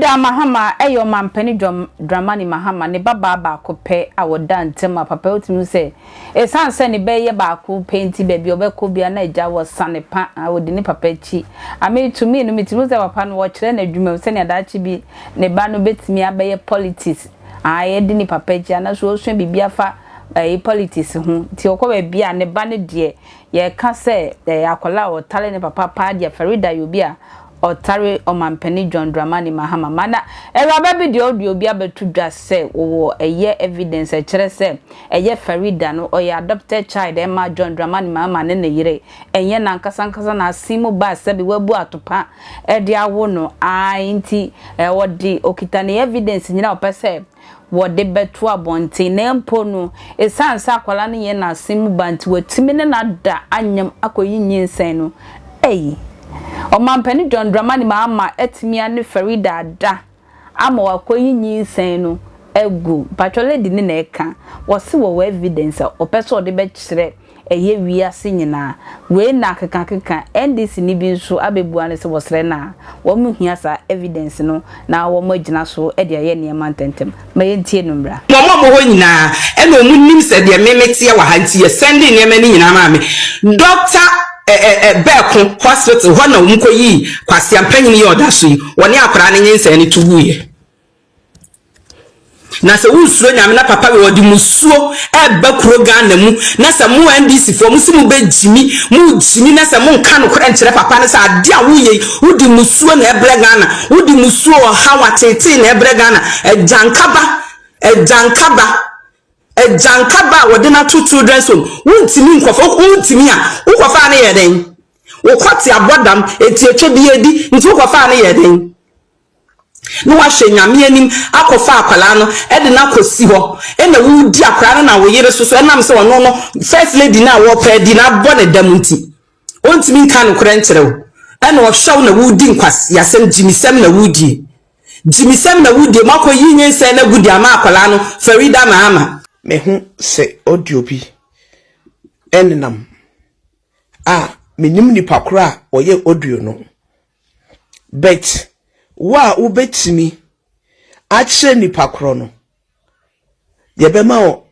Farida Mahama eyo mampeni dramani Mahama ne baba ba ko pe awoda ntema papa otimi se esanse ne beye ba ko penti baby obekọ bia na eja wo sane pa awodi ne papa chi ame to me no mitimi se papa no wo kire na adwuma se ne adachi bi ne ba no betimi abeye politics aye di ne papa chi ana so osun bibia fa politics ho ti okọ bia ne ba ne de ye ka se akola o tale ne papa pa dia Farida yobia Otare omampeni John Dramani Mahama mana eraba bi de obi abetu dwa se wo eye evidence e kire se eye Farida no oye adopted child Emma John Dramani Mahama ne yire enye na nkasa na asimu ba se bi wabu atopa e de awo no nti wodi okitane evidence nyina opese wode betu abonte na mpo no esansa akwala ne ye na asimu ba nti watimi ne na da anyam akoyi nyinsen no Omampeni John Dramani Mahama etimia ne Farida da ama wakoyi nyinsen no egu patrol di ne na eka wose wo evidence opeso de be kire eye wiase nyina we na keka NDC ni bi nso abebua ne se wosre na wo mu hia sa evidence no na wo magina so e de aye ne mantentem mayentie no mbra mo ho nyina e no mu nim se de memetie wa hanti ye sending ne me nyina ma me doctor Beckon hospital wana umkoyi kwasi ampanyi ye odaso yi woni akora ne nyensa ne tuguye na se usuro nyame na papa we wodi musuo bakuro Ghana mu na se mu NDC fo musimu bejimi mu jimi na se mu nka no kora nkire papa ne se ade a woye wodi musuo na ebre Ghana wodi musuo hawa tete na ebre Ghana Jankaba wode na two children so wuntimi nkofo wuntimi a ukofa na yeden ukoti abodam etietwe bi edi nti ukofa na yeden no wa hwenyame anim akofa akwala no ede na kosi ho na wudi akwala na wo yere so enam se wono no first lady na wo pa di na bone dam nti wuntimi nka no kora nkyerɛw wo hwaw na wudi nkwasi asem jimisem na wudi makoyi nyense na gudi ama akwala no Farida Mahama me hu se audio bi enenam menim nipa kora oye audio no bet wa ubetimi a kire nipa kora no ye be ma o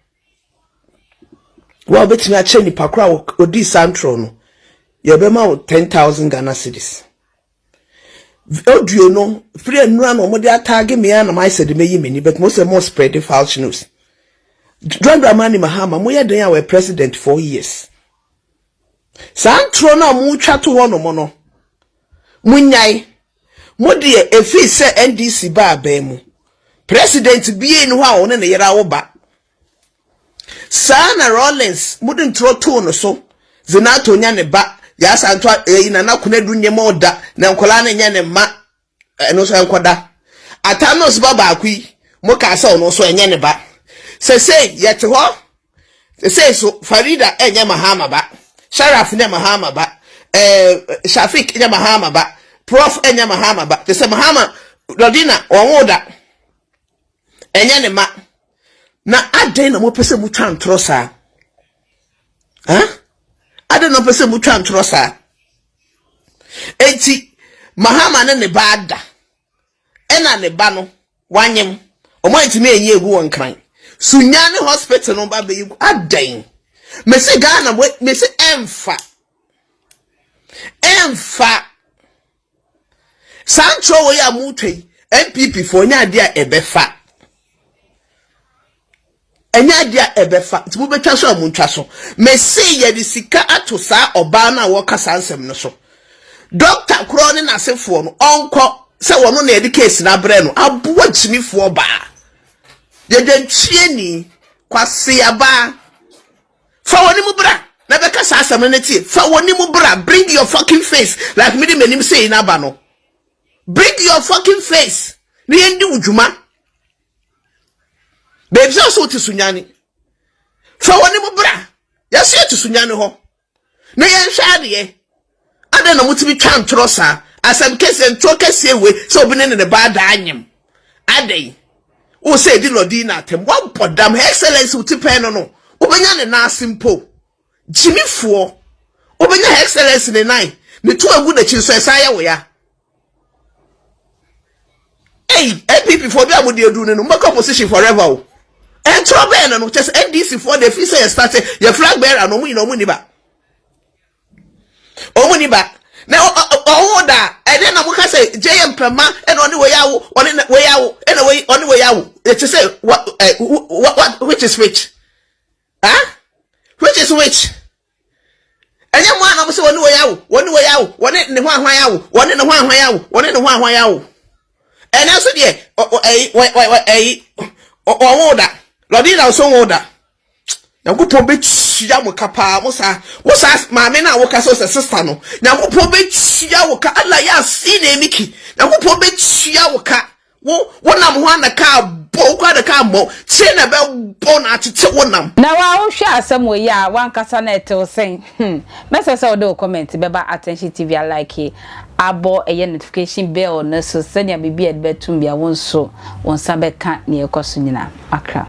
wa ubetimi a kire nipa kora odi santro no ye be ma o 10,000 Ghana cedis audio no free nura no mo de atage me na my said me yi meni but most more spread the false news. John Dramani Mahama moye den we president 4 years. Santro na mu twa to wono mo no. Munyai. Mo de efi se NDC ba mu. President bie ni ho a wona ne yera wo ba. Sana Rollins mudi ntro to no so. Zinato nya ne ba. Ya santo na kunadu nye mo da na nkola na nya ne ma no so enkoda. Atanos baba akui mo ka se ono so enya ne ba. Say yet ho say so Farida enya Mahama ba Sharaf enya Mahama ba Shafik enya Mahama ba Prof enya Mahama ba they say Mahama Lodina onwoda enya ne ma na aden na mo pese mu twa ntro sa aden na pese mu twa ntro sa enti Mahama ne ba da ena ne ba no wanyem omo ntimi enye egu won kran Sunyani hospital no ba be adan. Me se Ghana me se emfa. Sancho we ya mutwe MPP for nya dia ebefa. Enya dia ebefa. Tibu betwa so amuntwa so. Me se ye di sika ato sa oba na wo kasa nsem no so. Doctor kro ne nasefo no onko se wono na edi case na bre no aboa chimifo ba. Yeden chieni kwase aba fa woni mu bra na be kasa asam na tie fa woni mu bra bring your fucking face like me menim say na ba no bring your fucking face ni endi ujuma be bi so ti sunyani fa woni mu bra ya so ti sunyani ho na yen hwa de ade na mutibi twa ntro sa asam kese ntro kese ewe so obi ne ba da anyem ade o say di Lodina tem one podam excellence uti pen no obenya ne na simple jimifo obenya excellence ne nine ne to agu na chi so esa ya wo ya hey APP for be amudi edu no make opposition forever. And trouble no just NDC for the fee say start your flag bearer no mu ba. Omuni ba. Now that and then I say JM Pema and on the way out on the way out anyway on the way out. Let's say what which is which? Huh? Which is which? And then one of us on the way out, one in the one way out, one in the one way out, one in the one way out. And I said, yeah, order. Lodina so order. Na ku po be tua wo kapa musa ma me na wo ka so sister no. Na ku po be tua wo ka Allah ya si na emiki. Na ku po be tua wo ka. Wo nam ho na ka bo kwa da ka mo. Che na be bo na tete wo nam. Na wa wo hwe asem we ya wan kasa na etel sen. Message say do comment beba attention TV like abo eye notification bell na so senya bibia betum bia won so won sa be ka na ekoso nyina akra.